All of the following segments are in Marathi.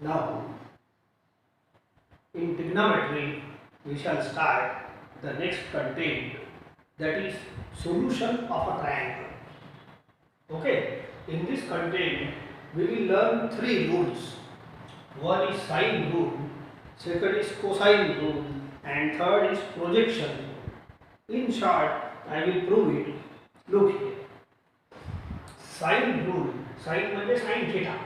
Now, in trigonometry, we shall start the next content, that is solution of a triangle. Okay, in this content, we will learn three rules. One is sine rule, second is cosine rule, and third is projection rule. In short, I will prove it. Look here. Sine rule, sine म्हणजे sin theta.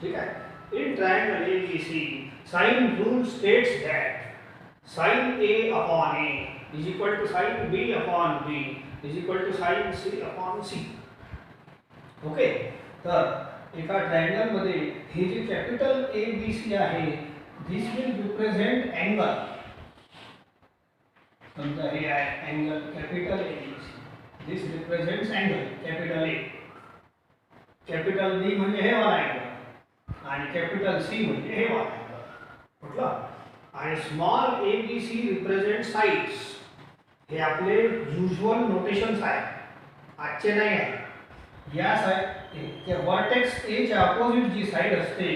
ठीक है? In triangle ABC, sine rule states that sin A upon A is equal to sin B upon B is equal to sin C upon C. Okay, तर एका ट्रायंगल मध्ये हे जे कॅपिटल ए बी सी आहे, दिस विल रिप्रेझेंट अँगल. समजा हे आहे angle capital A B C, this represents angle capital A. Capital B म्हणजे हे वाला अँगल आणि कॅपिटल सी म्हणजे हे वाला अँगल. म्हटलं, आणि small A B C represent sides. हे आपले युजुअल नोटेशन्स आहे, आजचे नाही आहे. या साइड त्या वर्टेक्स ए च्या अपोजिट जी साइड असते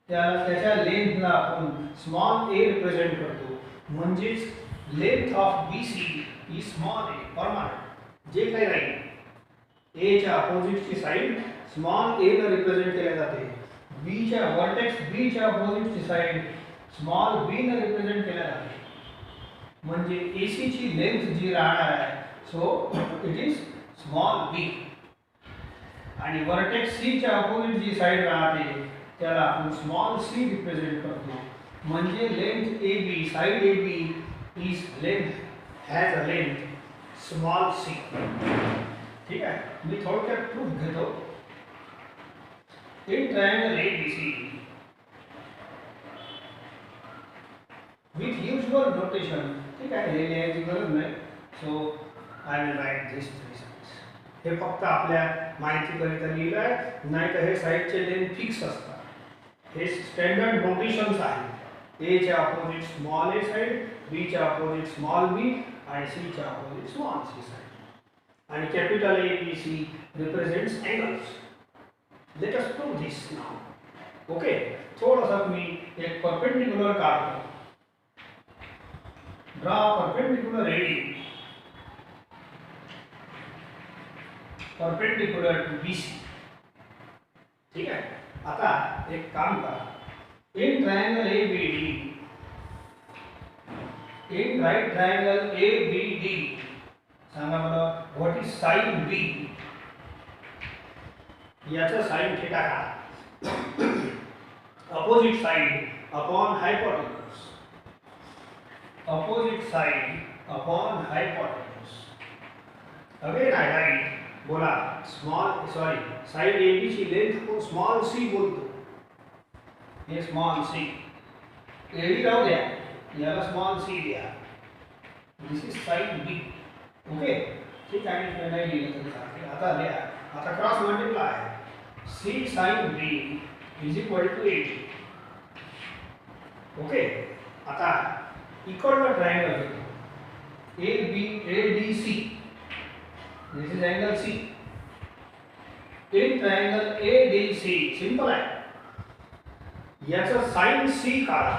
त्याच्या लेंथला आपण स्मॉल ए रिप्रेझेंट करतो. म्हणजेच length of B C is small A permanent. जे काही राहील ए च्या अपोजिटची साइड स्मॉल ए ने रिप्रेझेंट केल्या जाते. बी च्या वर्टेक्स बी च्या अपोजिटची साइड स्मॉल बी ने रिप्रेझेंट केल्या जाते. म्हणजे एसी ची लेंथ जी राहणार आहे, so it is small B. आणि वर्टेक्स सी च्या अपोजिट जी साइड राहते त्याला आपण स्मॉल सी रिप्रेझेंट करतो. म्हणजे length A B, side A B is length has a length small C. ठीक आहे, मी थोडक्यात प्रूफ घेतो. In triangle A B C with usual notation, ठीक आहे, हे लिहायची गरज नाही. So I will write this. हे फक्त आपल्या माहितीकरिता लिहिलं आहे, नाही तर हे साईडचे लेंथ फिक्स असतात. हे स्टँडर्ड नोटेशन्स आहेत. ए च्या opposite small A side, B च्या अपोजिट स्मॉल बी आणि सी च्या अपोजिट स्मॉल सी साइड. आणि capital A B C represents angles. Let us prove this now. Okay, थोडासा मी एक परपेंडिक्युलर काढतो. Draw perpendicular AD perpendicular to BC. ठीक है, आता एक काम करा. In triangle ABD, in right triangle ABD, सांगा मला व्हॉट इज साइन B. याचा साइन थीटा काय? Opposite side upon हायपोटेन्यूज. Opposite side upon hypotenuse. Again I right, बोला small sorry side A B ची लेंथ को स्मॉल सी बोलतो. हे स्मॉल सी एडी राहू द्या, याला स्मॉल सी द्या. दिस इज साइड बी. ओके, ठीक आहे, मी नाही लिहिलं तरी चालेल. आता लिहा. आता cross multiply C sine B is equal to AD. Okay, आता इक्वल ट्रायंगल घेतो A B A D C. This is angle C. In triangle ADC, simple आहे. याचा sin C काढा.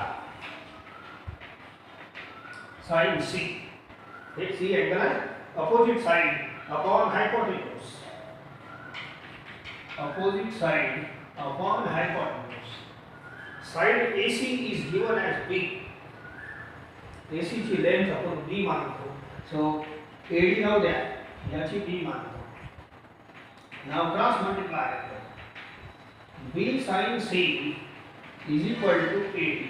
sin C हे C angle आहे. Opposite side upon hypotenuse. Opposite side upon hypotenuse. Side AC is given as B. AC ची length आपण B मानतो. So AD राहू द्या, याची B मानतो. Now cross multiply. B sin C is equal to AD.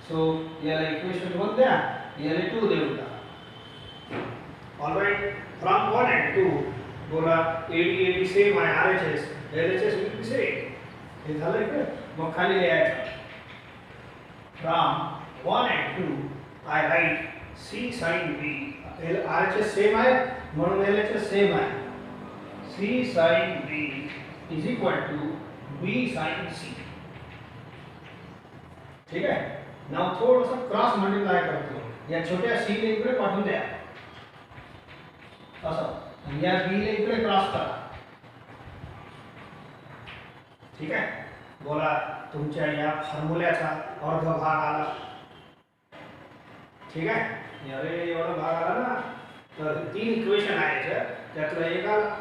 So याला इक्वेशन 1 द्या, याला 2 देऊ द्या. ऑलराइट, फ्रॉम 1 and 2 बोला AD सेम आहे. RHS LHS will be same. हे झालं का? मग खाली लिहायचं. From 1 and 2 I right C sin B. RHS same आहे म्हणून LHS सेम आहे. C sin B is equal to B sin C. ठीक आहे. नाउ थोडासा क्रॉस मल्टिप्लाय करतो. या छोट्या C ला इकडे पाठवून द्या असं, आणि या B ला इकडे क्रॉस करा. ठीक आहे. बोला तुमच्या या फॉर्म्युल्याचा अर्ध भाग आला. ठीक आहे, अरे एवढा भाग आला ना. तर 3 इक्वेशन आहे त्यातलं एक आला.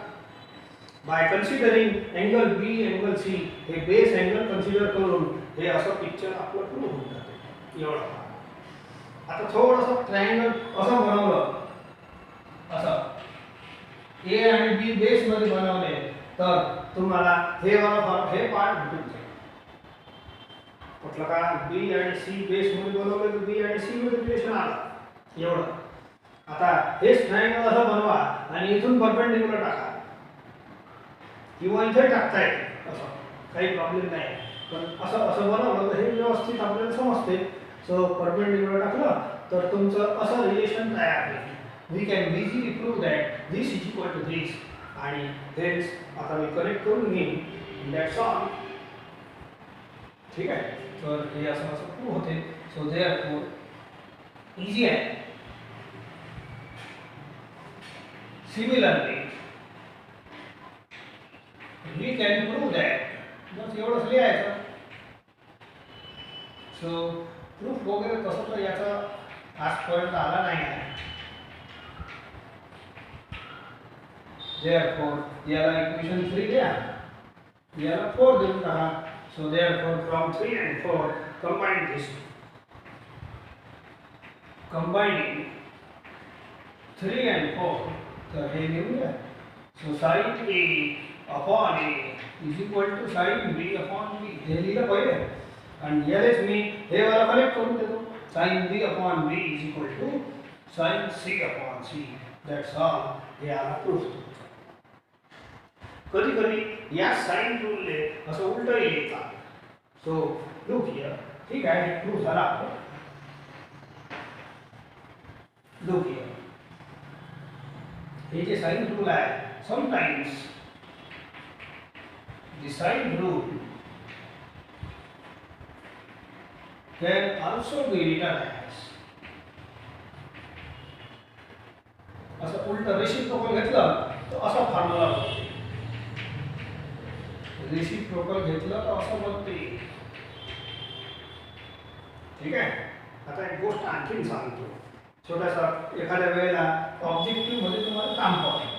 By considering angle B angle C, हे बेस एंगल कन्सिडर करून हे असं पिक्चर आपलं पूर्ण होऊन जाते एवढा भाग. आता थोडंसं ट्रायंगल असं बनवलं, असं ए आणि बी बेस मध्ये बनवले तर तुम्हाला हे पार्ट भेटून जाईल. म्हटलं का बी आणि सी बेस मध्ये बनवले तर बी आणि सी मध्ये रिलेशन आलं एवढं. आता हेच ट्रायंगल असं बनवा आणि इथून परपेंडिक्युलर टाका किंवा इथे टाकता येते, असं काही प्रॉब्लेम नाही. पण असं असं बनवलं तर हे व्यवस्थित आपल्याला समजते. सो परपेंडिक्युलर टाकलं तर तुमचं असं रिलेशन तयार होईल. We can easily prove that this is equal to this आणि हेच आता मी कनेक्ट करून घेईन. That's all. ठीक आहे, तर हे असं असं प्रूव्ह होते. सो देअरफॉर इझी आहे. Similarly we can prove that, बस एवढंच लिहायचं. सो प्रूफ वगैरे तसं तर याचा आजपर्यंत आला नाही आहे. देअरफॉर याला इक्वेशन 3 द्या, याला 4 देऊन टाका. So therefore from 3 and 4 combine this. Combining 3 and 4, तर हे लिहूया. So sin A upon A is equal to sin B upon B. हे लिहिलं पहिले आणि यालाच मी हे वाला कनेक्ट करून देतो. sin B upon B is equal to sin C upon C. That's all. हे आला प्रूफ. कधी कधी या साइन रूलने असं उलट येतात. So look here. ठीक आहे, प्रूफ झाला आपला. लुक हियर, हे जे साइन रूल आहे, sometimes the sine rule can also be written as, असं उलट रेसिप्रोकल घेतलं तर असा फॉर्म्युला बनते. रेसिप्रोकल घेतलं तर असं बनते. ठीक आहे. आता एक गोष्ट आणखीन सांगतो. छोटासा एखाद्या वेळेला ऑब्जेक्टिव्ह मध्ये तुम्हाला काम करायचं.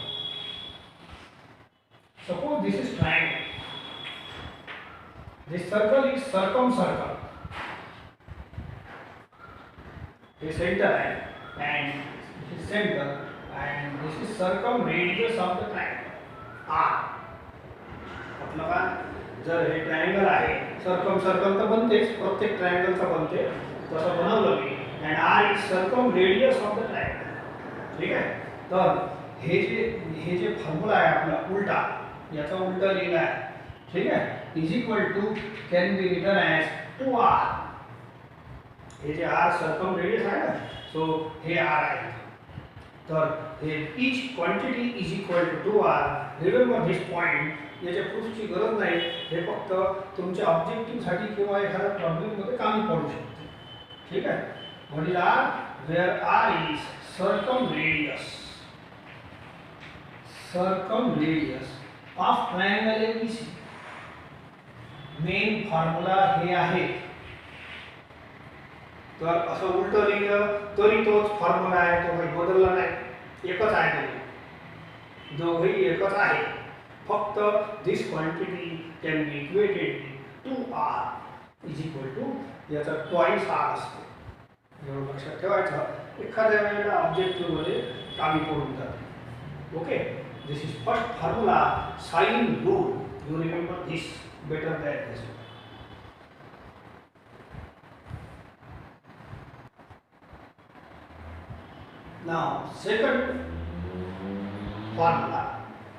Suppose this is triangle. This circle is circumcircle. The center and this is center and this is circumradius of the triangle. मतलब का जर हे ट्रायंगल आहे, सर्कमसर्कल तर बनतेच, प्रत्येक ट्रायंगलचा बनते, तसं बनवलं मी. and R is circumradius of the triangle. ठीक आहे. तर हे जे फॉर्म्युला आहे आपला उलटा, याचा उलटा लिहिला आहे. ठीक आहे, is equal to can be written as 2r. हे जे r circumradius आहे ना, सो हे r आहे. तर हे each quantity is equal to 2r. remember this point. याच्या प्रूफची गरज नाही, हे फक्त तुमच्या ऑब्जेक्टिव्ह साठी किंवा एखाद्या प्रॉब्लेम मध्ये कामी पडू शकते. ठीक आहे. what is r? where r is circumradius of triangle ABC. Main formula हे आहे. तर असं उलट लिहिलं तरी तोच फॉर्म्युला आहे, तो काही बदलला नाही, एकच आहे. दोघेही एकच आहे. फक्त this quantity can be equated to r is equal to याचा ट्वाइस r असतो. एवढं लक्षात ठेवायचं. एखाद्या वेळेला ऑब्जेक्टिव्ह मध्ये कामी पडून जाते. Okay, this is first formula, sine rule. You remember this better than this. Now second formula,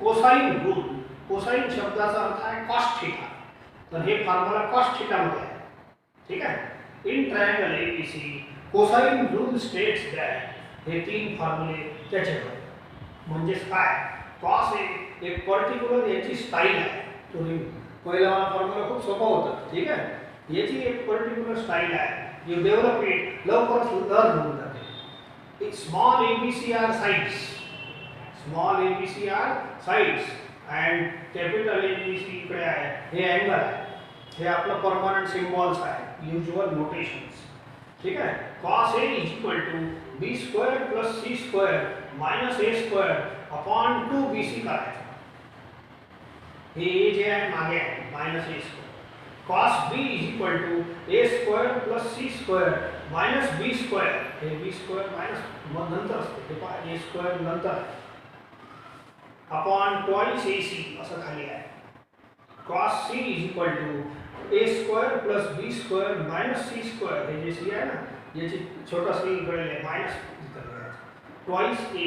cosine rule. cosine शब्दाचा अर्थ आहे cos थीटा. तर हे फॉर्म्युला cos थीटा मध्ये आहे. ठीक आहे. In triangle ABC cosine rule states that हे 3 फॉर्म्युले त्याच्याकडे. म्हणजे काय, cos एक पर्टिक्युलर याची स्टाईल आहे. पहिला वाला फॉर्म्युला खूप सोपा होता. ठीक आहे. याची एक पर्टिक्युलर स्टाईल आहे. यू डेव्हलप इट, लवकरच लर्न होऊन जाते. एक small ABC are sides and capital ABC इकडे आहे, हे अँगल आहे. हे आपलं परमनंट सिम्बॉल्स आहे, युजुअल नोटेशन्स. ठीक आहे. cos A is equal to B square plus C square minus A square upon 2bc करायचं. हे ए जे आहे मागे आहे minus A square. cos B is equal to A square plus C square minus B square. हे बी स्क्वेअर मायनस मग नंतर असते, हे पहा ए स्क्वेअर नंतर अपॉन ट्वाइस AC असं खाली आहे. cos C is equal to A square plus B square minus C square. हे जे सी आहे ना याची छोटा सी इकडे आहे मायनस ट्वाइस ए.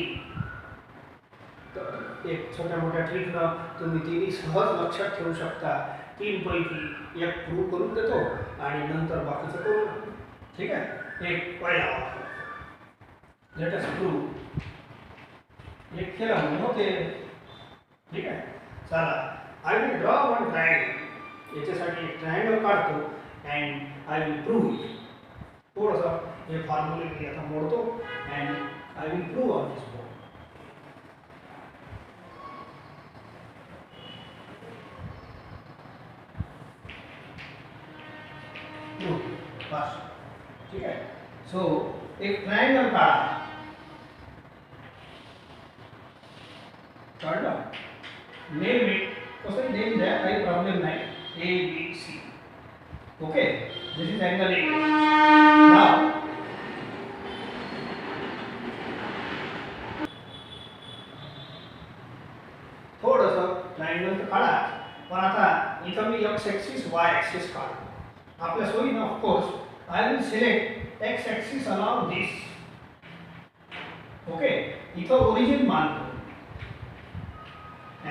तर एक छोट्या मोठ्या ट्रिकनं तुम्ही तिन्ही सहज लक्षात ठेवू शकता. 3 पैकी एक प्रूव्ह करून देतो आणि नंतर बाकीचं करू. ठीक आहे. एक पहिला वाक्य लेट अस प्रूव्ह. एक केला म्हणजे होते. ठीक आहे. चला I will draw one triangle. याच्यासाठी एक ट्रायंगल काढतो and I will prove it. थोडंसं हे फॉर्म्युले मी आता मोडतो and I will prove on this board. बस. ठीक आहे. सो एक ट्रायंगल काढा. काढलं नेम इट. कसं नेम द्या, काही प्रॉब्लेम नाही. ABC. Okay. This is angle A. नाव थोडंसं ट्रायंगल तर काढा, पण आता इथं मी x ॲक्सिस y ॲक्सिस काढतो. आपल्या सोयीनं of course I will select x axis along this. Okay. इथं ओरिजिन मानतो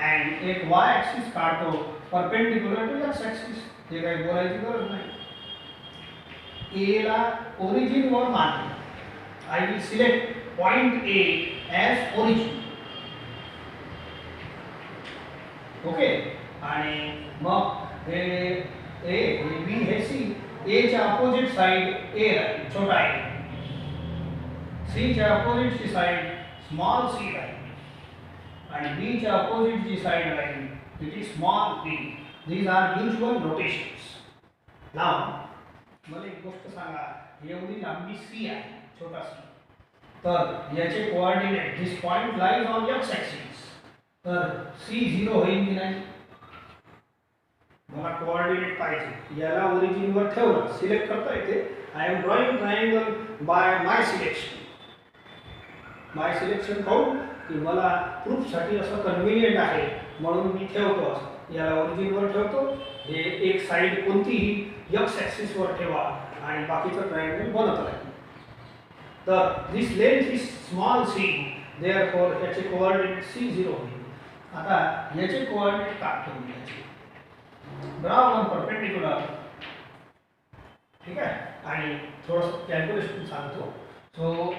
अँड एक y ॲक्सिस काढतो परपेंडिक्युलर टू x ॲक्सिस. हे काही बोलायची गरज नाही. A ला ओरिजिन वर मानतो. I will select point A as origin. Okay. आणि मग हे A हे B हे C. A च्या अपोजिट साइड A राहील छोटा a. C च्या अपोजिट ची साइड स्मॉल c राहील आणि B च्या अपोजिट ची साइड राहील it is small b. These are usual notations. Now मला एक गोष्ट सांगा, एवढी लांबी C आहे, छोटा c. तर याचे coordinate this point lies on x axis. तर C 0 होईल की नाही? मला कोऑर्डिनेट पाहिजे. याला ओरिजिन वर ठेवलं, सिलेक्ट करता येते. I am drawing triangle by my selection. My selection करून की मला प्रूफसाठी असं कन्व्हिनियंट आहे म्हणून मी ठेवतो. असं याला ओरिजिन वर ठेवतो. हे एक साइड कोणतीही x ॲक्सिस वर ठेवा आणि बाकीचं ट्रायंगल बनत राहील. तर this length is small c. Therefore याचे कोऑर्डिनेट C0 होईल. आता याचे कोऑर्डिनेट काढतो मी. याचे ड्रॉ वन परपेंडिक्युलर. ठीक आहे. आणि थोडंसं कॅल्क्युलेशन सांगतो. So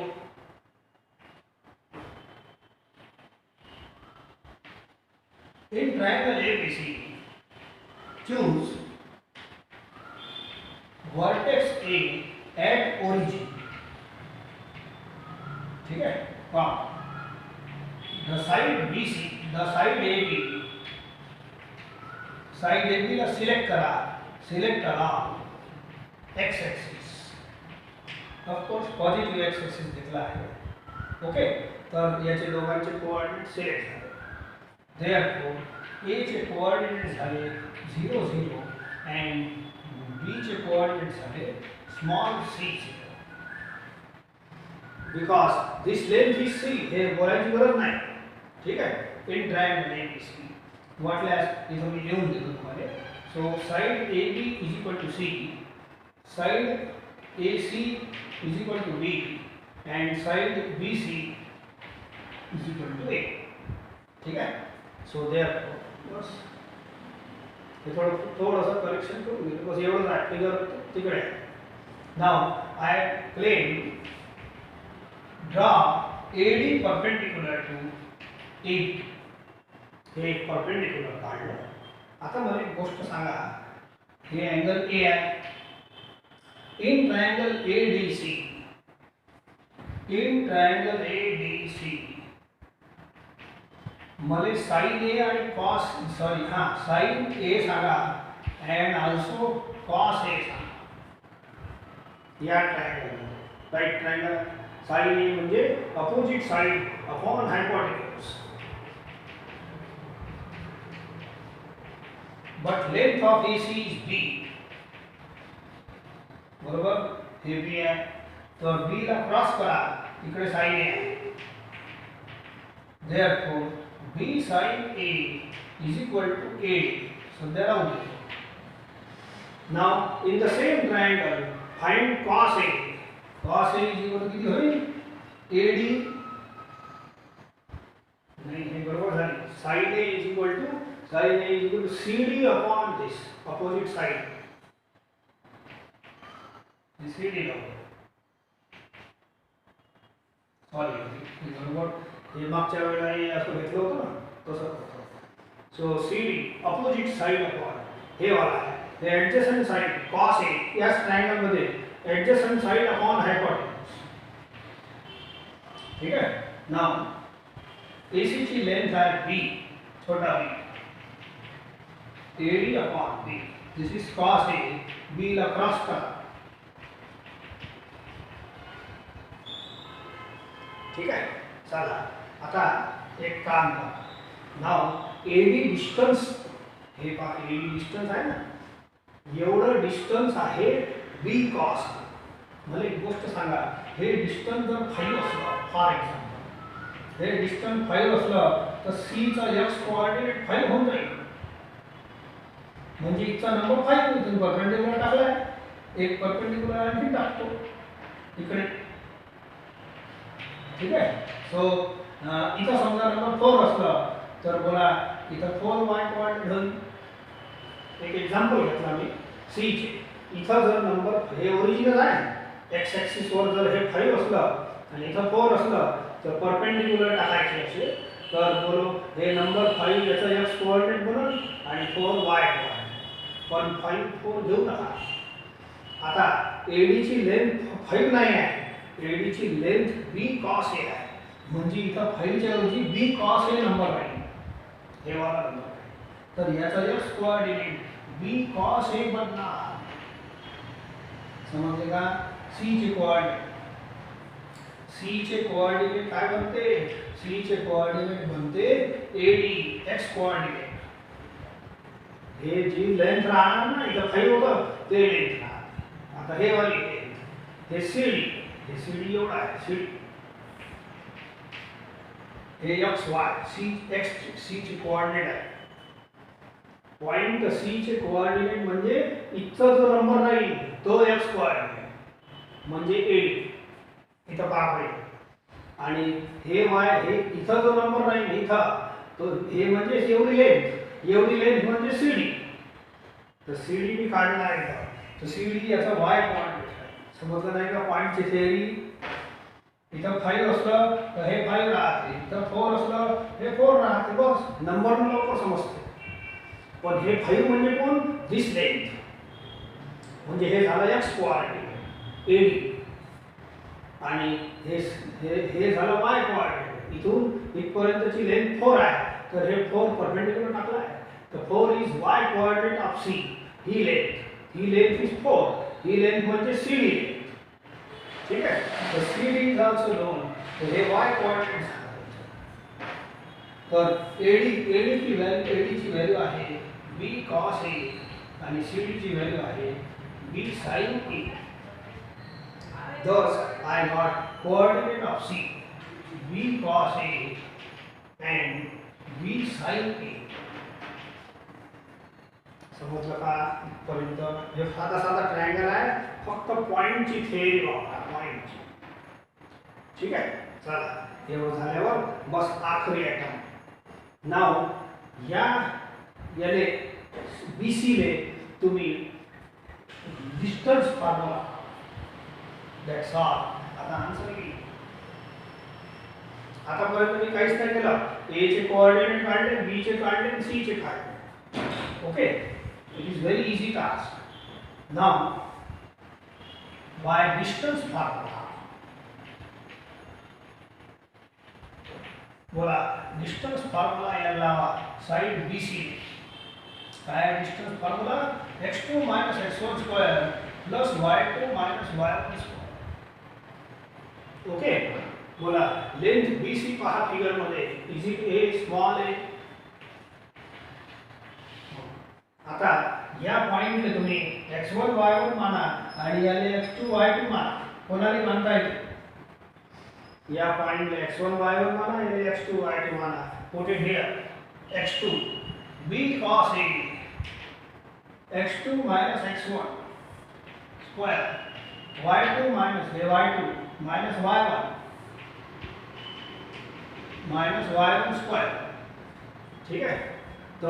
in triangle ABC, choose vertex A at origin. ठीक है. the side BC, the side AB, side AB ला सिलेक्ट करा. Select along x axis. Of course positive x axis घेतला आहे. ओके. तर याचे दोघांचे कोऑर्डिनेट सिलेक्ट झाले. Therefore, A चे कोऑर्डिनेट झाले 0 0 and B चे कोऑर्डिनेट झाले small c. Because this length is c. हे बोलायची गरज नाही. ठीक आहे. In triangle ABC. वाटल्यास इथं मी लिहून देतो तुम्हाला. So side AB is equal to C, side AC is equal to B and side BC is equal to A. ठीक आहे. सो देअरफॉर बस हे थोडंसं करेक्शन करून घेतो. बस एवढंच आहे. फिगर तिकडे आहे. नाव I claim draw AD perpendicular to AB. हे एक परपेंडिक्युलर काढलं. आता मला एक गोष्ट सांगा, हे अँगल A आहे. In triangle ADC, in triangle ADC मला साइन A आणि कॉस साइन A सांगा and also cos A या triangle right triangle sine A म्हणजे opposite side upon hypotenuse but length of AC is B बरोबर हे B आहे तर B ला क्रॉस करा इकडे साइन A आहे therefore B sin A is equal to AD सध्या राहू दे now in the same triangle find cos A cos A is equal to किती होईल AD नहीं हे बरोबर झाले sin A is equal to CD upon this opposite side this CD sorry हे बरोबर हे मागच्या वेळेला हे असं घेतलं होतं ना तसं होतं so CD opposite side upon हे वाला आहे हे adjacent side cos A या ट्रायंगल मध्ये adjacent side upon hypotenuse ठीक है नाउ AC की लेंथ है B छोटा b AD upon B this is cos A B ला क्रॉस करा ठीक है चला आता एक काम करा नाउ AD डिस्टन्स हे पहा AD डिस्टन्स आहे ना एवढं डिस्टन्स आहे B cos मला एक गोष्ट सांगा हे डिस्टन्स जर 5 असलं फॉर एक्झाम्पल हे डिस्टन्स 5 असलं तर C चा x कोऑर्डिनेट 5 होऊन जाईल म्हणजे इथचा नंबर 5 इथून परपेंडिक्युलर टाकलाय एक परपेंडिक्युलर आणखी टाकतो इकडे ठीक आहे सो इथं समजा नंबर 4 असलं तर बोला इथं 4y कोऑर्डिनेट होईल एक एक्झाम्पल घेतला मी C चे इथं जर नंबर हे ओरिजिनल आहे x ॲक्सिस वर जर हे 5 असलं आणि इथं 4 असलं तर परपेंडिक्युलर टाकायचे असे तर बोलो हे नंबर 5 याचा x कोऑर्डिनेट बनल आणि 4y कोऑर्डिनेट पण 5 4 घेऊ नका आता AD ची लेंथ 5 नाही आहे AD ची लेंथ B cos A आहे म्हणजे इथं 5 च्या ऐवजी B cos A नंबर राहील हे वाला नंबर आहे तर याचा x coordinate B cos A बनणार समजले का C चे कोऑर्डिनेट काय बनते C चे कोऑर्डिनेट बनते AD x कोऑर्डिनेट हे जी लेंथ राहणार ना इथं 5 होतं ते लेंथ राहणार आता हे वाली लेंथ हे CD एवढा आहे CD हे XY C चे कोऑर्डिनेट आहे पॉइंट C चे कोऑर्डिनेट म्हणजे इथचा जो नंबर राहील तो x कोऑर्डिनेट म्हणजे AD इथं पहा पाहिजे आणि हे y हे इथं जो नंबर राहील इथं तो हे म्हणजे एवढी लेंथ म्हणजे CD तर CD मी काढणार आहे तर CD याचा y कोऑर्डिनेट आहे समजलं नाही का पॉइंटची थिअरी इथं 5 असलं तर हे 5 राहते इथं 4 असलं हे 4 राहते बस नंबर लवकर समजते पण हे 5 म्हणजे कोण दिस लेंथ म्हणजे हे झालं x कोऑर्डिनेट AD आणि हे झालं y कोऑर्डिनेट इथून इथपर्यंतची लेंथ 4 आहे तर हे 4 परपेंडिक्युलर टाकला आहे तर 4 is y coordinate of C he length is 4 he length म्हणजे CD ठीक आहे तर CD इज आल्सो नोन तर हे y कोऑर्डिनेट तर AD ची व्हॅल्यू आहे B cos A आणि CD ची व्हॅल्यू आहे B sin A thus I got coordinate of C B cos A and B sin A समजलं का पर्यंत हे साधा ट्रायंगल आहे फक्त पॉइंटची थिअरी वापरा पॉइंटची ठीक आहे चला एवढं झाल्यावर बस आखरी आयटम नाव याले BC ले तुम्ही डिस्टन्स फॉर्म्युला दॅट्स ऑल आता आन्सर की आतापर्यंत मी काहीच नाही केलं A चे कोऑर्डिनेट काढले B चे काढले आणि C चे काढले okay it is very easy task now by distance formula बोला डिस्टन्स फॉर्म्युला याला साइड BC काय distance formula x2 minus x1 square plus y2 minus y1 square. Okay, बोला लेंथ BC पहा फिगर मध्ये इज इट ए स्मॉल ए. आता या पॉइंटला तुम्ही x1 y1 माना आणि याला x2 y2 माना. कोणाला मानता येते? या पॉइंटला x1 y1 माना आणि x2 y2 माना. Put it here x2 b cos a x2 minus x1 square y2 minus y2 minus y1 minus y1 square. ठीक है, तो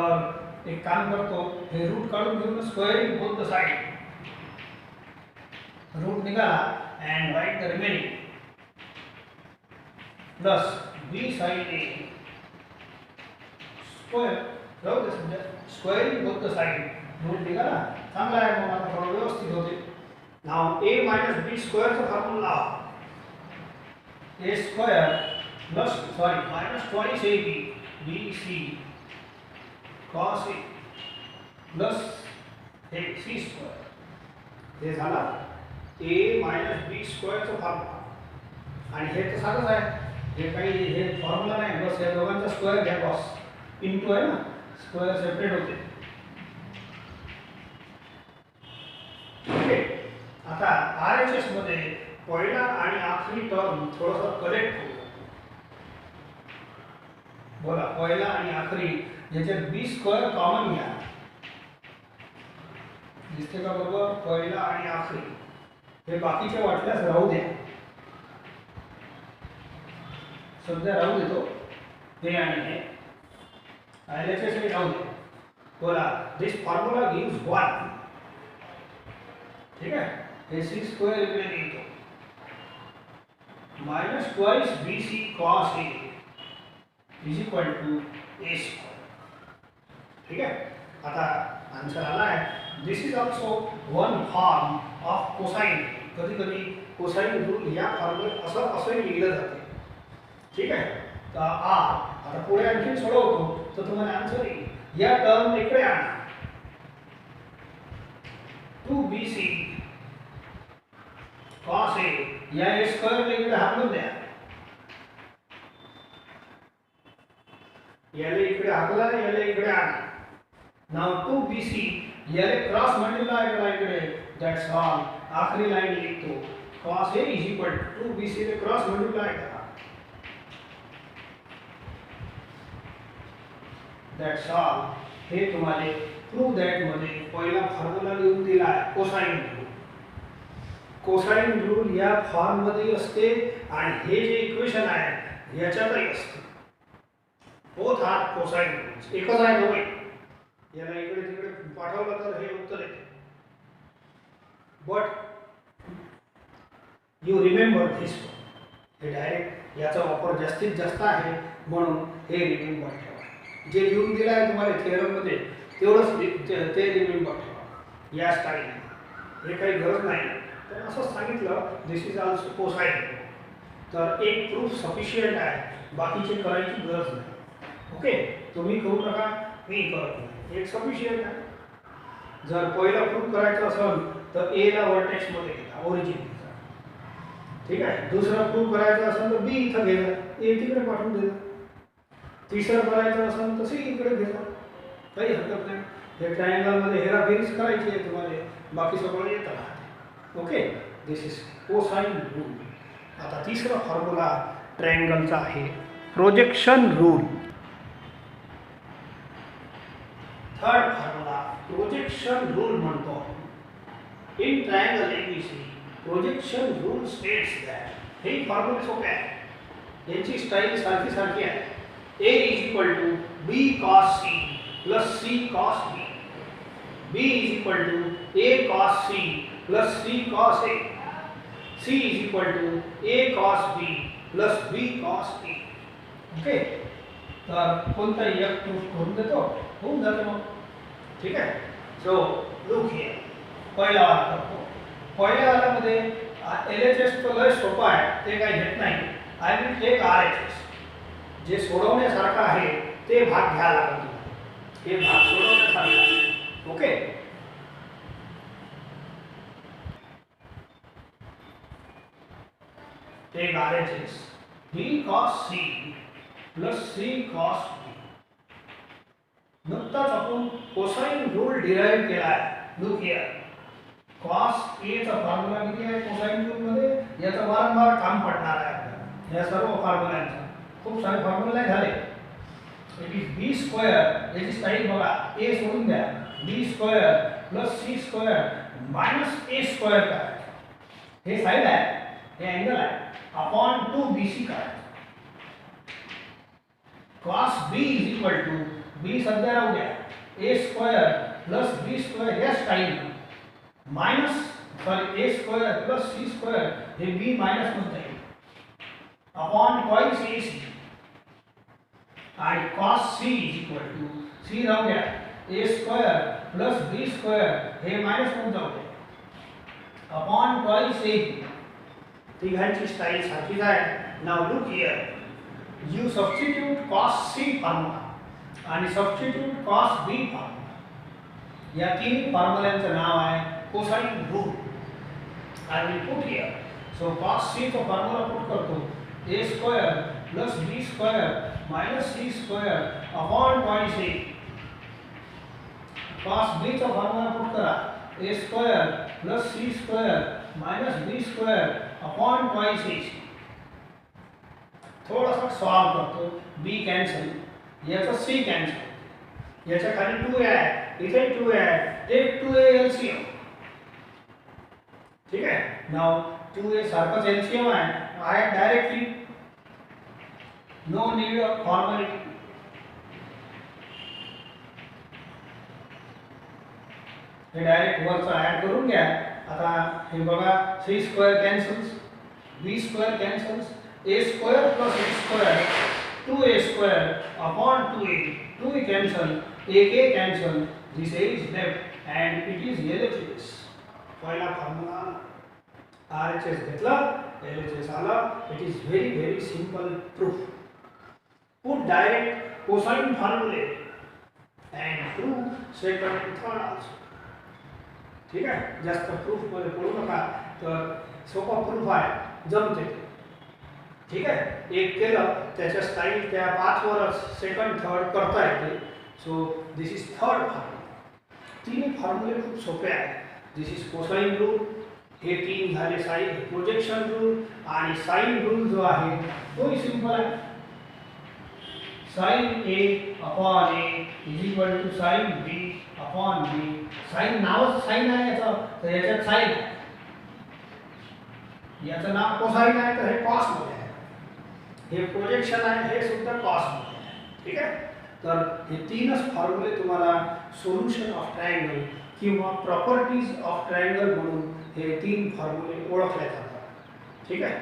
एक काम करतो, हे रूट काढून घेऊन squaring both the side. Root निघाला and write the remaining plus b sin a square. राहू दे समजा squaring both the side. Root निघाला चांगला आहे, मग आता थोडं व्यवस्थित होते. Now a minus b square चा formula a square plus minus twice ab bc cos a plus c square. हे झाला a minus b square चा फॉर्म्युला. आणि हे तर साधंच आहे, हे काही हे फॉर्म्युला नाही, बस या दोघांचा स्क्वेअर घ्या बॉस. इनटू आहे ना, स्क्वेअर सेपरेट होते. ओके, आता RHS मध्ये पहिला आणि आखरी टर्म थोडासा करेक्ट होतो. बोला पहिला आणि आखरी याच्यात b स्क्वेअर कॉमन घ्या. दिसते का बरोबर? पहिला आणि आखरी हे बाकीचे वाटल्यास राहू द्या, सध्या राहू देतो. हे आणि हे RHS हे राहू दे. बोला दिस फॉर्म्युला गिव्स 1. ठीक है, हे c स्क्वेअर इकडे लिहितो minus twice bc cos a is equal to a square. ठीक है, आता आंसर आला आहे. This is also one form of cosine. कधी कधी कोसाइन रूल या फॉर्म्युला असं लिहिलं जाते. ठीक आहे, तर आता पुढे आणखी सोडवतो तर तुम्हाला आन्सर येईल. या टर्म इकडे आणा 2bc cos a या a स्क्वेअर इकडे हाकलून द्या. याला इकडे हाकला, याला इकडे आणा. नाउ 2bc याला क्रॉस मल्टीप्लाय करा इकडे. That's all. आखरी लाइन लिखतो cos a is equal to 2bc ने क्रॉस मल्टीप्लाय करा. That's all. हे तुम्हाला प्रूव्ह दॅट मध्ये पहिला फॉर्म्युला लिहून दिला आहे कोसाइन रूल. कोसाइन रूल या फॉर्म मध्ये असते आणि हे जे इक्वेशन आहे याच्यातही असते. Both are cosine rules. एकच आहे दोघे. याला इकडे तिकडे पाठवलं तर हे उत्तर येते. बट यू रिमेंबर दिस. हे डायरेक्ट याचा वापर जास्तीत जास्त आहे म्हणून हे रिमेंबर ठेवा. जे लिहून दिलं आहे तुम्हाला थेरम मध्ये तेवढंच ते रिमेंबर ठेवा. या स्टाईल हे काही गरज नाही. तर असं सांगितलं दिस इज ऑल्सो कोसाइन. तर एक प्रूफ सफिशियंट आहे, बाकीचे करायची गरज नाही. ओके, तुम्ही करू नका, मी करत नाही. एक सफिशियंट आहे. जर पहिला प्रूफ करायचं असेल तर ए ला वर्टेक्स मध्ये घ्या, ओरिजिन घ्या. ठीक आहे, दुसरा प्रूफ करायचा असेल तर बी इथं घ्या, ए तिकडे पाठवून द्या. तिसरं करायचं असेल तर सी इकडे घ्या, काही हरकत नाही. हे ट्रायंगल मध्ये हेराफेरीच करायची आहे तुम्हाला, बाकी सगळं येतं राहते. Okay, this is cosine rule. आता तिसरा फॉर्म्युला ट्रायंगलचा आहे projection rule. Third formula projection rule म्हणतो. In triangle ABC projection rule states that. हे फॉर्म्युला सोपे आहे, यांची स्टाईल सारखी आहे. A is equal to b cos c plus c cos b. B is equal to a cos c plus c cos a. C is equal to a cos b plus b cos a. Okay, तर कोणता एक प्रूफ करून देतो, होऊन जातं मग. ठीक आहे. So look here. पहिला वाला करतो. पहिल्या वाल्यामध्ये LHS तो लय सोपा आहे, ते काही घेत नाही. I will take RHS. जे सोडवण्यासारखं आहे ते भाग घ्या लागतो. हे भाग सोडवण्यासारखं आहे. Okay. Take RHS B cos C plus C cos B. नुकताच आपण कोसाइन रूल डिराइव केला आहे. लुक हियर, cos A चा फॉर्म्युला किती आहे कोसाइन रूल मध्ये, याचं वारंवार काम पडणार आहे आपल्याला. या सर्व फॉर्म्युलांचा खूप सारे फॉर्म्युले झाले. इट इज B स्क्वेअर, याची स्टाईल बघा, A सोडून द्या, B square plus C square minus A square काय, हे साइड आहे, हे अँगल आहे, अपॉन 2BC काय. cos B is equal to B सध्या राहू द्या, A square plus B square या style minus sorry A square plus C square हे B मायनस मध्ये येईल अपॉन ट्वाइस AC आणि cos C is equal to C राहू द्या, A square plus B square हे मायनस मध्ये जाऊ द्या अपॉन ट्वाइस AB. तिघांची स्टाईल सारखीच आहे. Now look here, you substitute cos C formula आणि सबस्टिट्यूट cos B फॉर्म्युला. या तीन फॉर्म्युलांचं नाव आहे cosine rule. I will put here. So cos C चा फॉर्म्युला पुट करतो, A square plus B square minus C square upon twice A. cos B चा फॉर्म्युला पुट करा, A square plus C square minus B square upon twice AC. थोडासा सॉल्व करतो, B कॅन्सल, याचा C कॅन्सल, याच्या खाली 2 आहे, इथे 2 आहे, टेक 2A LCM. ठीक आहे. नाउ 2A सारखाच LCM आहे directly, no need of formality. हे डायरेक्ट वरचा ऍड करून घ्या. आता हे बघा, C square cancels, B square cancels, A square plus A square 2A square upon 2A, 2A cancel, A cancel, this A is left and it is LHS. पहिला फॉर्म्युला RHS घेतला, LHS आला. It is very simple proof. Put direct cosine formula and prove second and third also. ठीक आहे. जास्त प्रूफ मध्ये पडू नका, तर सोपा प्रूफ आहे, जमते. ठीक आहे. एक केलं त्याच्या स्टाईल त्या पाथवरच सेकंड थर्ड करता येते. So this is third formula. तीन फॉर्म्युले खूप सोपे आहेत. दिस इज कोसाइन रूल, हे तीन झाले साइन प्रोजेक्शन रूल, आणि साइन रूल जो आहे तोही सिंपल आहे. sin A upon A is equal to sin B upon B. sin now sign आहे याचं, तर याच्यात साइन आहे, याचं नाव कोसाइन आहे, तर हे कॉस मध्ये आहे. हे प्रोजेक्शन आहे, हे सुद्धा कॉस मध्ये आहे. ठीक आहे. तर हे तीनच फॉर्म्युले तुम्हाला सोल्युशन ऑफ ट्रायंगल किंवा प्रॉपर्टीज ऑफ ट्रायंगल म्हणून हे तीन फॉर्म्युले ओळखले जातात. ठीक आहे.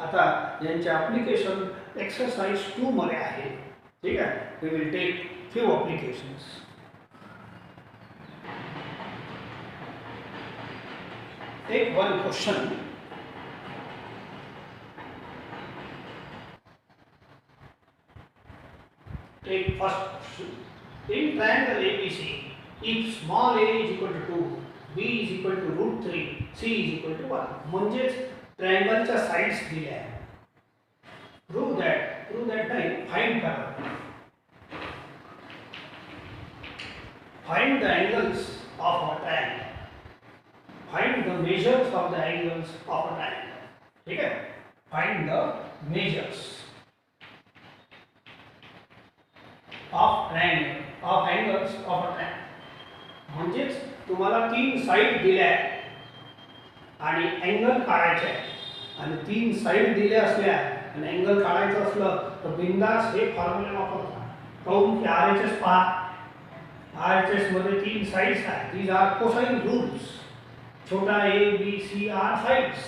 आता यांचे ॲप्लिकेशन एक्सरसाइज 2 मध्ये आहे. ठीक है. We will take few applications. Take one question. Take first question. In triangle ABC, if small a is equal to 2, b is equal to √3, c is equal to 1. म्हणजेच ट्रायंगलच्या साइड्स दिल्या आहेत. Prove that नाही, find करा. Find the angles of a triangle. Find the measures of the angles of a triangle. ठीक है. Find the measures of triangle, of angles of a triangle. म्हणजेच तुम्हाला तीन साइड दिल्या आहेत आणि अँगल काढायचे आहे, आणि तीन साइड दिल्या असल्या आणि अँगल काढायचं असलं तर बिंदास हे फॉर्म्युला वापरता. काऊन की RHS पहा, RHS मध्ये तीन साइड्स आहेत. These are cosine rules. छोटा A B C are sides.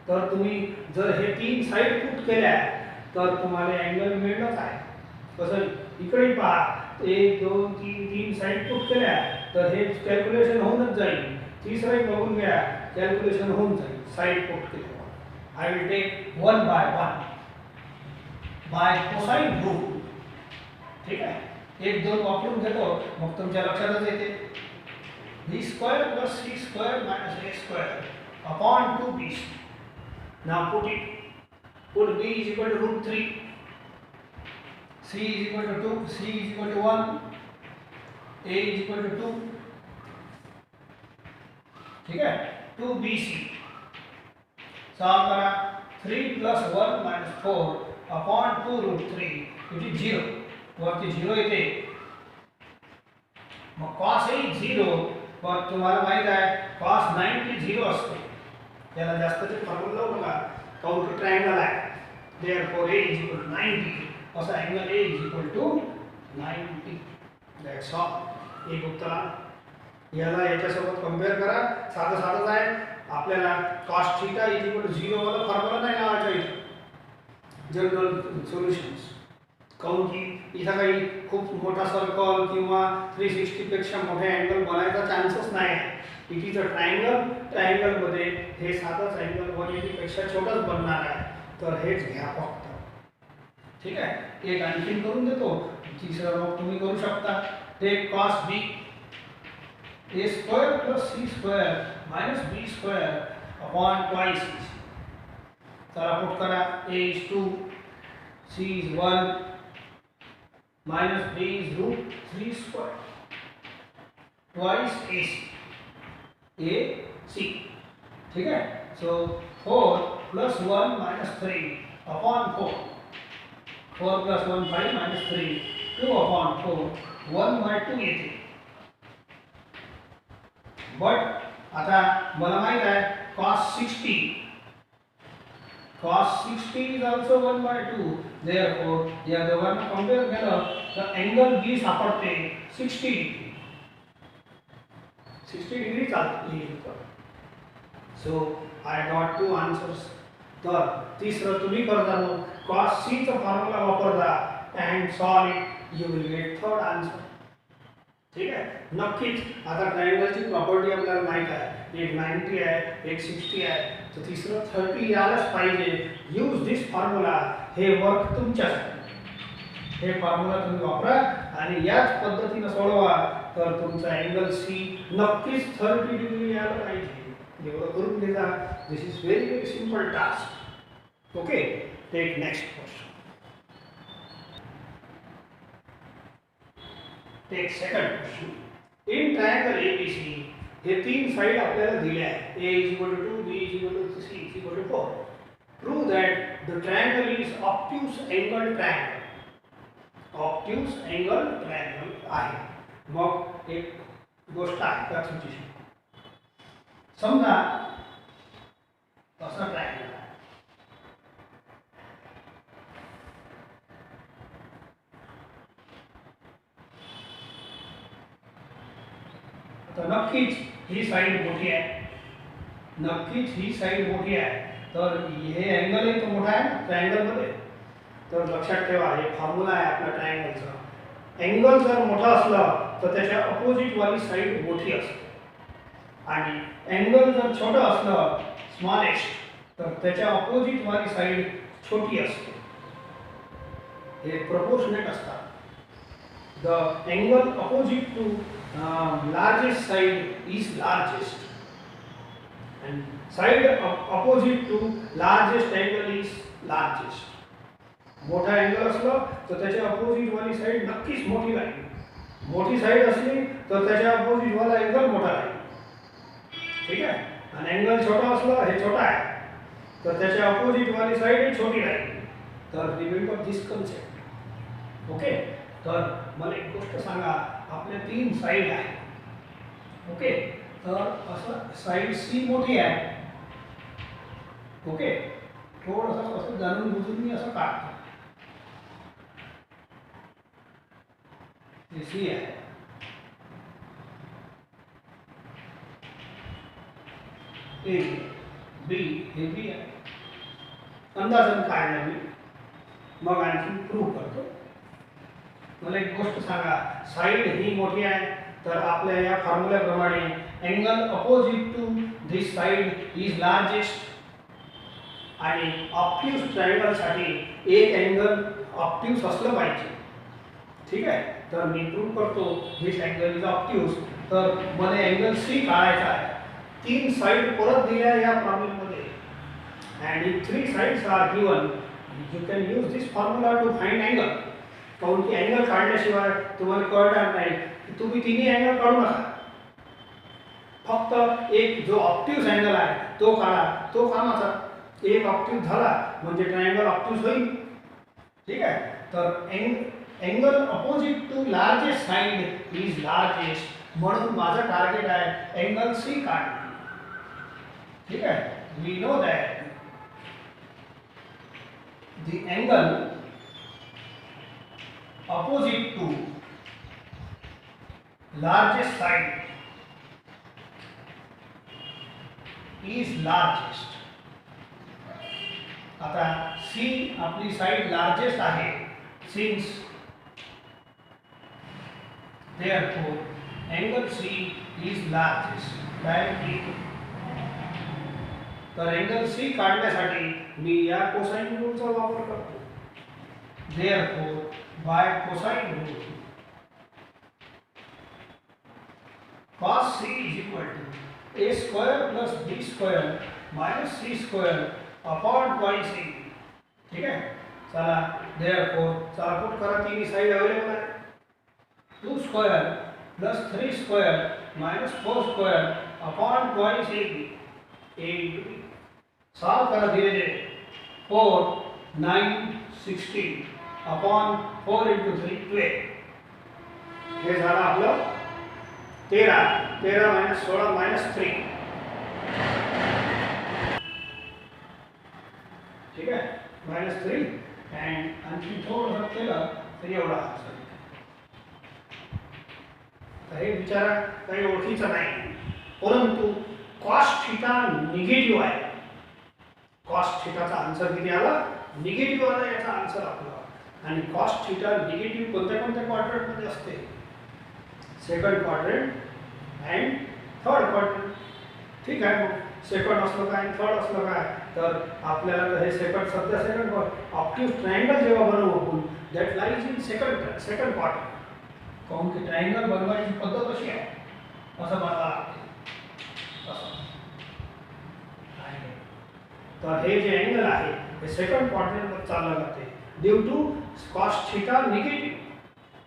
तर तुम्ही जर हे तीन साइड पुट केल्या तर तुम्हाला अँगल मिळणार आहे. कसं इकडे पहा, 1 2 3 तीन साइड पुट केल्या तर हे कॅल्क्युलेशन होऊनच जाईल. तिसरे बघून घ्या, कॅल्क्युलेशन होऊन जाईल साइड पुट केल्यावर. I will take one by one by cosine rule. ठीक आहे. 1 2 वापरून घेतो, मग तुमच्या लक्षातच येते. b square plus c square minus a square upon 2bc. Now put b is equal to root 3, c is equal to 2, c is equal to 1, a is equal to 2. ठीक है, 2bc सॉल्व करा, 3 plus 1 minus 4 upon 2 root 3 it is 0. वरती 0 येते, मग cos a 0, पण तुम्हाला माहित आहे cos 90 0 असते. याला जास्तचे फॉर्म्युला लावू नका, काउंटर ट्रायंगल आहे. therefore a is equal to 90, असा angle a is equal to 90. that's all. एक उत्तर आलं. याला याच्यासोबत कंपेअर करा, साधं साधंच आहे. आपल्याला cos theta is equal to 0 वाला फॉर्म्युला नाही लावायचा इथे. जनरल सोल्युशन्स, काऊन की इथं काही खूप मोठा सर्कल किंवा 360 पेक्षा मोठे अँगल बनायचा चान्सेस नाही आहे. It is a triangle. Triangle मध्ये हे साधंच अँगल 180 पेक्षा छोटंच बनणार आहे, तर हेच घ्या फक्त. ठीक आहे, एक आणखीन करून देतो, तिसरं मग तुम्ही करू शकता. Take cos b a square plus c square minus b square upon twice c. तर पुट करा, a is 2, c is 1 minus b is root 3 square twice ac. ठीक है, so 4 plus 1 minus 3 upon 4. 4 plus 1 5 minus 3 2 upon 4 1 by 2 येते. बट आता मला माहित आहे cos 60 is also 1 by 2. therefore या दोघांना कंपेअर केलं तर अँगल b सापडते 60 डिग्री. 60 डिग्री चालते. So I got 2 answers. तर तिसरं तुम्ही करता मग cos c चा फॉर्म्युला वापरता and solve it, you will get third answer. ठीक आहे, नक्कीच. आता ट्रायंगलची प्रॉपर्टी आपल्याला माहित आहे, एक 90 आहे, एक 60 आहे, तर तिसरं 30 यायलाच पाहिजे. यूज दिस फॉर्म्युला. हे वर्क तुमच्यासाठी. हे फॉर्म्युला तुम्ही वापरा आणि याच पद्धतीने सोडवा, तर तुमचा अँगल सी नक्कीच 30 डिग्री यायला पाहिजे. एवढं करून देता. This is very very simple task. Okay, take next question. Take second question. In triangle ABC हे तीन साइड आपल्याला दिले आहे. A is equal to 2, B is equal to 3, C is equal to 4. Prove that the triangle is obtuse angle triangle. Obtuse angle triangle आहे. मग एक गोष्ट आहे का तुमची, समजा असा ट्रायंगल आहे. तर नक्कीच ही साइड मोठी आहे, नक्कीच ही साइड मोठी आहे. तर हे अँगल आहे तो मोठा आहे ना ट्रायंगल मध्ये. तर लक्षात ठेवा, हे फॉर्म्युला आहे आपल्या ट्रायंगलचा. अँगल जर मोठा असला तर त्याच्या अपोजिट वाली साइड मोठी असते, आणि अँगल जर छोटा असला स्मॉलेस्ट, तर त्याच्या अपोजिट वाली साइड छोटी असते. हे प्रोपोर्शनेट असतात. The angle opposite to largest side is largest, and side opposite to largest angle is largest. मोठा अँगल असला तर त्याच्या अपोजिट वाली साइड नक्कीच मोठी राहील. मोठी साइड असली तर त्याच्या अपोजिट वाला अँगल मोठा राहील. ठीक आहे, आणि अँगल छोटा असला, हे छोटा आहे, तर त्याच्या अपोजिट वाली साइड छोटी राहील. तर रिमेंबर दिस कन्सेप्ट. ओके, तर मला एक गोष्ट सांगा, आपले तीन साइड आहे. ओके, तर असं साइड सी मोठी आहे. ओके, थोडंसं असं जाणून बुजून मी असं काढतो. हे सी आहे, ए बी हे बी आहे. अंदाजन काढलं मी, मग आणखी प्रूव्ह करतो. मला एक गोष्ट सांगा, साइड ही मोठी आहे, तर आपल्या या फॉर्म्युल्याप्रमाणे angle opposite to this side is largest. आणि ऑब्ट्यूज ट्रायंगल साठी एक अँगल ऑब्ट्यूज असलं पाहिजे. ठीक आहे. तर मी प्रूव्ह करतो दिस अँगल इज ऑब्ट्यूज. तर मला अँगल सी काढायचा आहे. तीन साइड परत दिल्या या प्रॉब्लेम मध्ये and if three sides are given you can use this formula to find angle. काऊन की अँगल काढल्याशिवाय तुम्हाला कळणार नाही की तुम्ही तिन्ही अँगल काढू नका. फक्त एक जो ऑब्ट्यूज अँगल आहे तो काढा, तो कामाचा. एक ऑब्ट्यूज झाला म्हणजे ट्रायंगल ऑब्ट्यूज होईल. ठीक आहे. तर angle opposite to largest side is largest, म्हणून माझं टार्गेट आहे अँगल सी काढणे. ठीक आहे. We know that the angle opposite to largest side is largest. आता C आपली साइड लार्जेस्ट आहे, since therefore angle C is largest. Directly तर अँगल सी काढण्यासाठी मी या कोसाइन रूलचा वापर करतो. therefore by cosine rule cos c is equal to a square plus b square minus c square upon 2c. ठीक आहे. चला therefore चला पुट करा, तिन्ही साइड अवेलेबल आहे. 2 square plus 3 square minus 4 square upon 2ac into solve करा धीरे धीरे. 4 9 16 अपॉन 4 into 3 12. हे झालं आपलं 13. 13 माइनस 16 माइनस 3. ठीक आहे. माइनस 3 अँड आणखी थोडं केलं तरी एवढा असेल. हे विचारा काही ओळखीचं नाही, परंतु कॉस थीटा निगेटिव्ह आहे. कॉस थीटाचा आन्सर किती आला? निगेटिव्ह आला. याचा आन्सर आपला. आणि कॉस थीटा निगेटिव्ह कोणत्या कोणत्या क्वाड्रंट मध्ये असते? Second quadrant and third quadrant. ठीक आहे. मग सेकंड असलं काय थर्ड असलं काय, तर आपल्याला हे सेकंड सध्या सेकंड ऑब्ट्यूज ट्रायंगल जेव्हा बनवू आपण that lies in second quadrant. काऊन की ट्रायंगल बनवायची पद्धत अशी आहे, असं बनवावं लागते. तर हे जे अँगल आहे हे सेकंड क्वाड्रंट मध्ये चाललं जाते due to cos theta negative.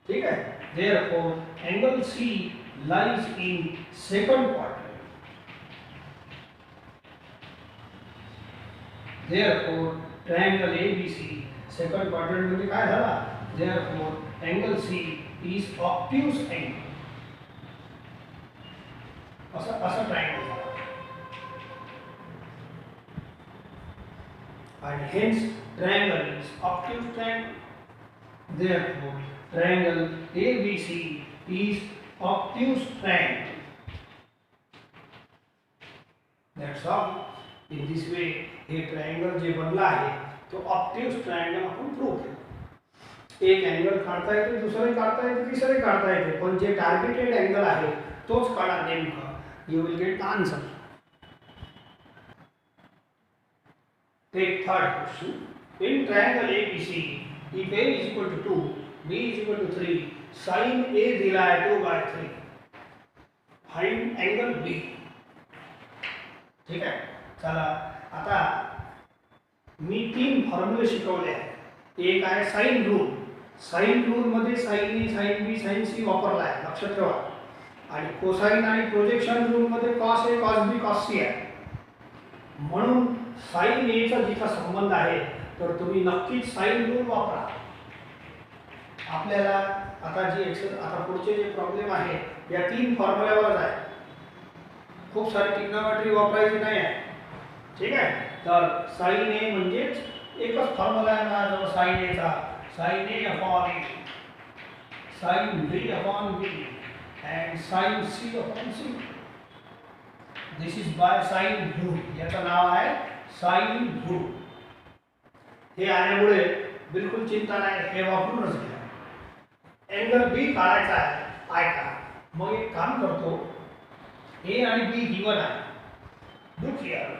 ठीक आहे. therefore angle C lies in second quadrant. therefore triangle ABC second quadrant मध्ये काय झाला? therefore angle C is obtuse angle. असं ट्रायंगल झाला. and hence triangle is obtuse triangle. therefore triangle ABC is obtuse triangle. that's all. in this way हे ट्रायंगल जे बनला आहे तो ऑब्ट्यूज ट्रायंगल आपण प्रूव्ह केलं. एक अँगल काढता येते, दुसरे काढता येते, तिसरे काढता येते, पण जे टार्गेटेड अँगल आहे तोच काढा नेमका. You will get the answer. Take third question. In triangle ABC, if A is equal to 2, B is equal to 3, sin A दिला आहे 2/3. Find angle B. ठीक आहे. चला आता मी 3 फॉर्म्युले शिकवले आहेत. एक आहे साइन रूल. साइन रूल मध्ये साइन ए, साइन बी, साइन सी वापरला आहे, लक्षात ठेवा. आणि कोसाइन आणि प्रोजेक्शन रूल मध्ये cos A, cos B, cos C आहे. म्हणून साइन ए चा जिथं संबंध आहे तर तुम्ही नक्कीच साइन रूल वापरा. आपल्याला आता आता पुढचे जे प्रॉब्लेम आहे या 3 फॉर्म्युल्यावरच आहे. खूप सारी ट्रिग्नोमेट्री वापरायची नाही आहे. ठीक आहे. तर साइन ए म्हणजेच एकच फॉर्म्युला आहे माझ्याजवळ साइन ए चा. Sine A upon A, sine B upon B and sine C upon C. This is by sine rule. याचं नाव आहे साइन रूल. हे आल्यामुळे बिलकुल चिंता नाही, हे वापरूनच घ्या. अँगल बी काढायचा आहे ऐका. मग एक काम करतो, ए आणि बी गिवन आहे. Look here.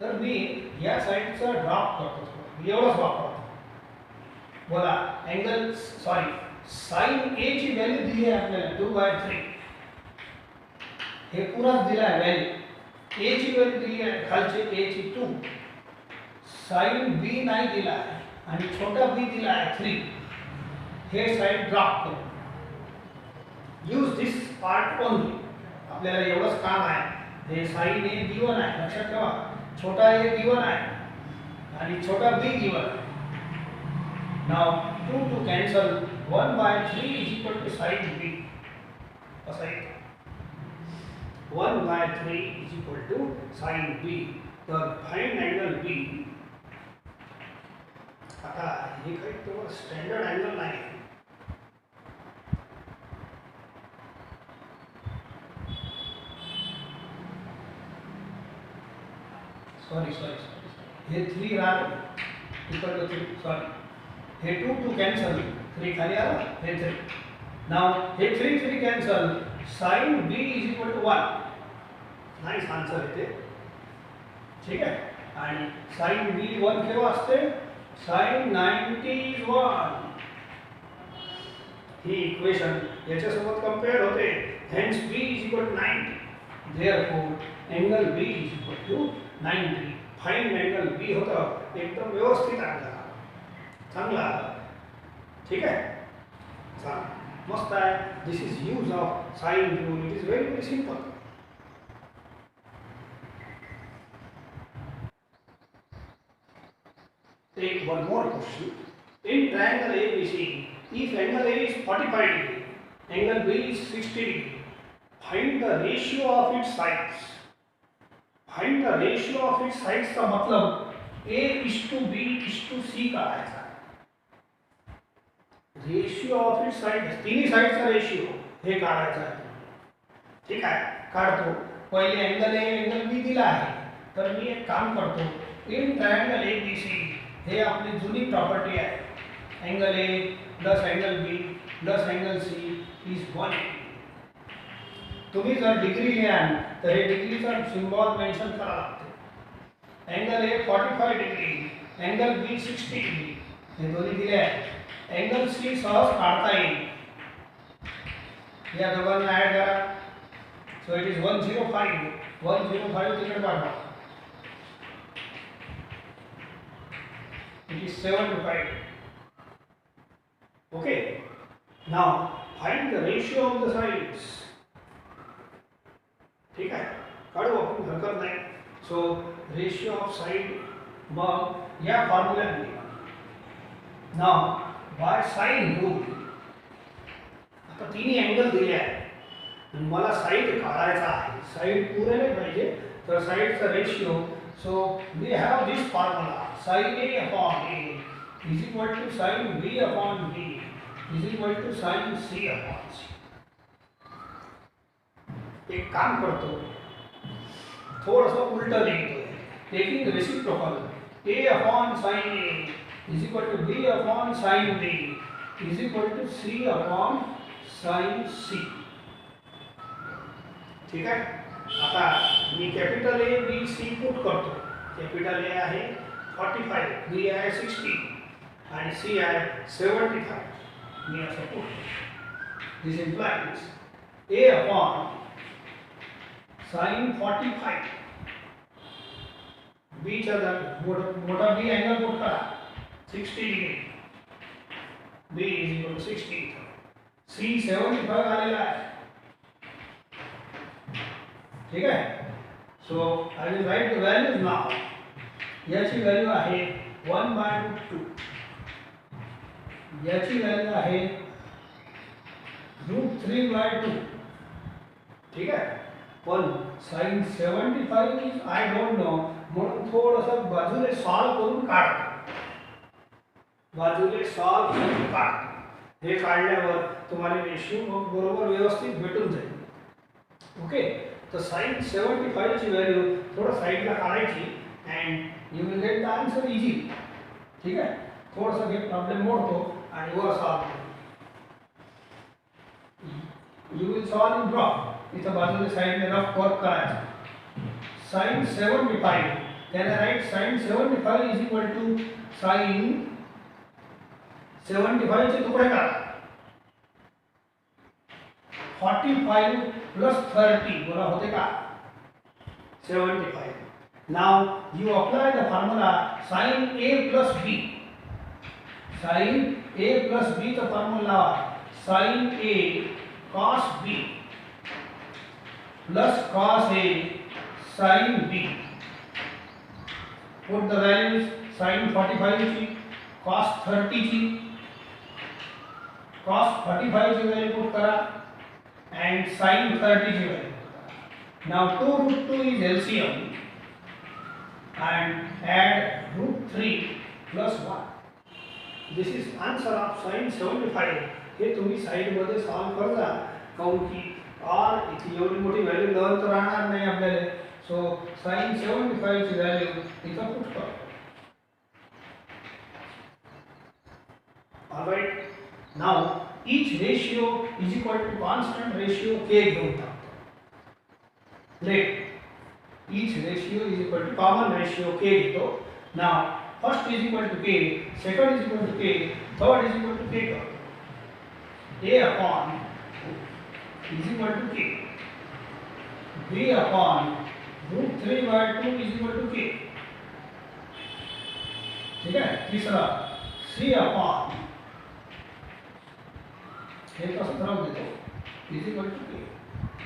तर मी या साइडचा ड्रॉप करतो, एवढंच वापरतो. बोला अँगल साइन ए ची व्हॅल्यू दिली आहे आपल्याला 2/3. हे पुराच दिला आहे व्हॅल्यू. ए ची व्हॅल्यू दिली आहे खालची ए ची 2. साइन बी नाही दिला आहे आणि छोटा बी दिला आहे 3. हे साइड ड्रॉप करू. यूज दिस पार्ट ओनली. आपल्याला एवढंच काम आहे. हे साइन ए गिवन आहे, लक्षात ठेवा. छोटा ए गिवन आहे आणि छोटा बी गिवन आहे. Now 2 to cancel 1/3 is equal to sin b. असा येतो 1/3 is equal to sin b. तर फाइंड अँगल b. आता हे काही तो स्टँडर्ड अँगल नाही. सॉरी हे 3 राहिलं इक्वल टू 3. सॉरी हे 2 to cancel 3 खाली आला. हे 3. नाउ हे 3 cancel. sin b is equal to 1. Nice answer येते. ठीक आहे. आणि sin b 1 केव्हा असते? sin 90 is 1. ही इक्वेशन याच्यासोबत कंपेअर होते. hence b is equal to 90. therefore angle b is equal to 90. Find angle b होतं एकदम व्यवस्थित आला, चांगला आला. ठीक आहे. चांगला मस्त आहे. This is use of sine rule. It is very simple. Take one more question. In triangle ABC, if angle A is 45 degree, angle B is 60 degree, find the ratio of its sides. Find the ratio of its sides का मतलब A is to B is to C का आएगा. रेशियो ऑफ इट्स साइड, तिन्ही साइडचा रेशियो हे काढायचा आहे. ठीक आहे. काढतो. पहिले अँगल ए अँगल बी दिला आहे. तर मी एक काम करतो. In triangle A B C हे आपली जुनी प्रॉपर्टी आहे. Angle A plus angle B plus angle C is 180. तुम्ही जर डिग्री लिहाल तर हे डिग्रीचा सिम्बॉल मेन्शन करावा लागतो. Angle A 45 degree, angle B 60 degree हे दोन्ही दिले आहेत. अँगल सी सहज काढता येईल. या दोघांना ॲड करा. So it is 105. 105 तिकडे पाठवा. It is 75. Okay. Now find the ratio of the sides. ठीक आहे. काढू आपण, हरकत नाही. सो रेशियो ऑफ साइड मग या फॉर्म्युल्याने नाउ बाय साइन रूल. आता तिन्ही अँगल दिले आहेत. मला साइड काढायचा आहे. साइड पुरे नाही पाहिजे तर साइडचा ratio. So we have this formula. sin A upon A is equal to sin B upon B is equal to sin C upon C. एक काम करतो, थोडंसं उलटं लिहितोय. Taking reciprocal A upon sin A is equal to B upon sin B is equal to C upon sin C. ठीक आहे. आता मी capital A B C put करतो. कॅपिटल ए आहे 45, बी आहे 60 आणि सी आहे 75. मी असं put. This implies A upon sin 45. B चा मोठा बी अँगल पुट करा 60 degree. B is equal to 60. C 75 आलेला आहे. ठीक आहे. So I will write the values now. याची व्हॅल्यू आहे 1/2. याची व्हॅल्यू आहे √3/2. ठीक आहे. पण sin 75 is I don't know म्हणून थोडंसं बाजूला सॉल्व करून काढतो. बाजूला सॉल्व करून काढतो. हे काढल्यावर तुम्हाला रेशियो बरोबर व्यवस्थित भेटून जाईल. ओके. तर sin 75 ची व्हॅल्यू थोडं साईडला काढायची and you will get the answer easy. ठीक आहे. थोडंसं हे प्रॉब्लेम मोडतो आणि वर सॉल्व करतो. You will solve in drop. इथं बाजूला साईडने रफ वर्क करायचं. sin 75 can I write sin 75 is equal to sin 75 चे तुकडे करा. 45 plus 30 बोला होते का 75. Now you apply the formula sin A plus B. Sin A plus B the formula sin A cos B plus cos A sin B. Put the values sin 45 ची cos 30 ची cos 45 ची value put करा and sin 30 ची value. Now 2 root 2 is LCM and add root 3 plus 1. This is answer of sin 75. हे तुम्ही साइड मध्ये सॉल्व करता काऊन की r इथे एवढी मोठी व्हॅल्यू लर्न तर राहणार नाही आपल्याला. सो sin 75 ची व्हॅल्यू इथं पुट करा. Alright. Now each ratio is equal to constant ratio k घेऊन टाकतो. Let each ratio is equal to common ratio k घेतो. Now first is equal to k, second is equal to k, third is equal to k करतो. A upon is equal to k. B upon root 3 by 2 is equal to k. ठीक है. तीसरा C upon A का सूत्र देते is equal to k.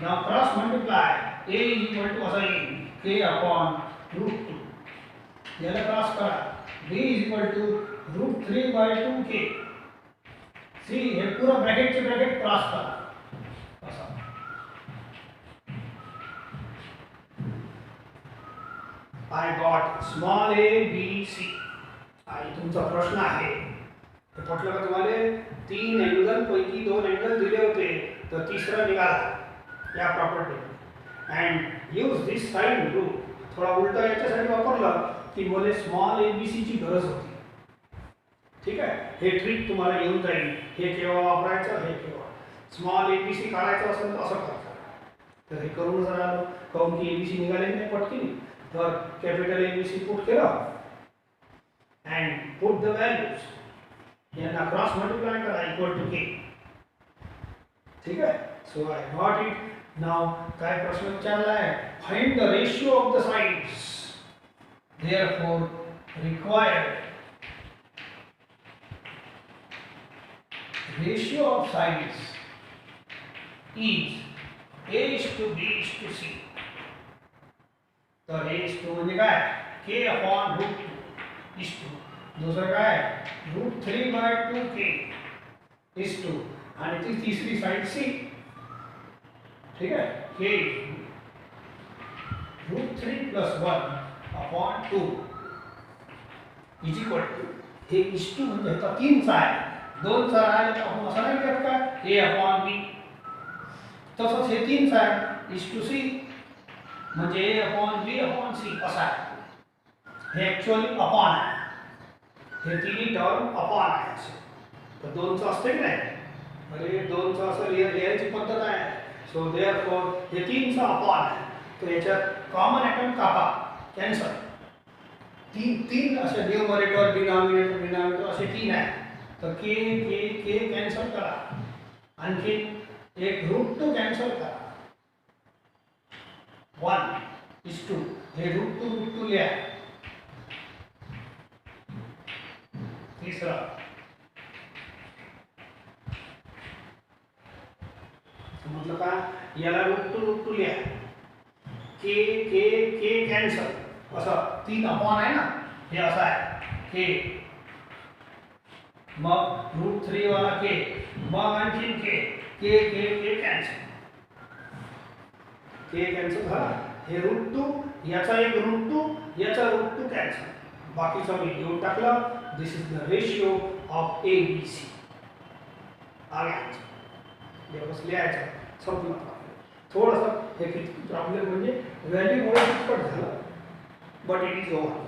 Now cross multiply A is equal to assign k upon root 2. याला क्रॉस करा. B is equal to root 3 by 2k. C हे पूरा ब्रॅकेट चे ब्रॅकेट क्रॉस करा. असा I got small a b c. आणि तुमचा प्रश्न आहे ते पटलं का तुम्हाला? 3 अँगल पैकी 2 अँगल दिले होते तर तिसरा निघाला या property and use this sine rule. थोडा उलटा याच्यासाठी वापरला की मला स्मॉल ए बी सी ची गरज होती. ठीक आहे. हे ट्रिक तुम्हाला येऊन जाईल. हे केव्हा वापरायचं हे केव्हा स्मॉल ए बी सी काढायचं असेल तर असं करायचं. तर हे करून जर आलो काऊन की ए बी सी निघाले नाही पटकन तर capital A B C put केलं अँड पुट द व्हॅल्यूज यांना क्रॉस मल्टिप्लाय करा इक्वल टू के. ठीक आहे. So I got it. Now काय प्रश्न विचारला आहे? Find the ratio of the sides. therefore required ratio of sides is a is to b is to c. तर a is to म्हणजे काय? k upon root 2 is to. दुसरं काय? root 3 by 2k is to. आणि ती तिसरी साइड c. ठीक आहे. k root 3 plus 1 upon 2 is equal to हे is to म्हणजे ह्याचा 3 चा आहे. 2 चा आहे तर आपण असं नाही करत का a upon b. तसंच हे 3 चा आहे is to c म्हणजे a upon b upon c असं आहे. हे ऍक्च्युअली अपॉन आहे. हे तिन्ही टर्म अपॉन आहे असे. तर 2 चा असते की नाही? अरे 2 चा असं लिहायची पद्धत आहे. सो देयरफॉर हे 3 चा अपॉन आहे. तर याच्यात कॉमन अटॅम कापा कॅन्सल. तीन असे न्यूमरेटर डिनॉमिनेटर असे 3 आहे. तर के के के कॅन्सल करा. आणखी एक रूट 2 कॅन्सल करा. 1 is 2 हे रूट 2 लिहा. तीसरा मतलब का याला रूट 2 लिहा. के के के कॅन्सल असं 3 अपॉन आहे ना हे असं आहे के. मग रूट 3 वाला के मग आणखी के के के के कॅन्सल. के कॅन्सल झाला. हे रूट 2 याचा एक रूट 2 याचा रूट 2 कॅन्सल. बाकीचं मी घेऊन टाकलं. This is the ratio of A B C. आगे बस लिहायचं संपलं. थोडंसं हे किती प्रॉब्लेम म्हणजे व्हॅल्यू मुळे किचकट झालं बट इट इज ओव्हर.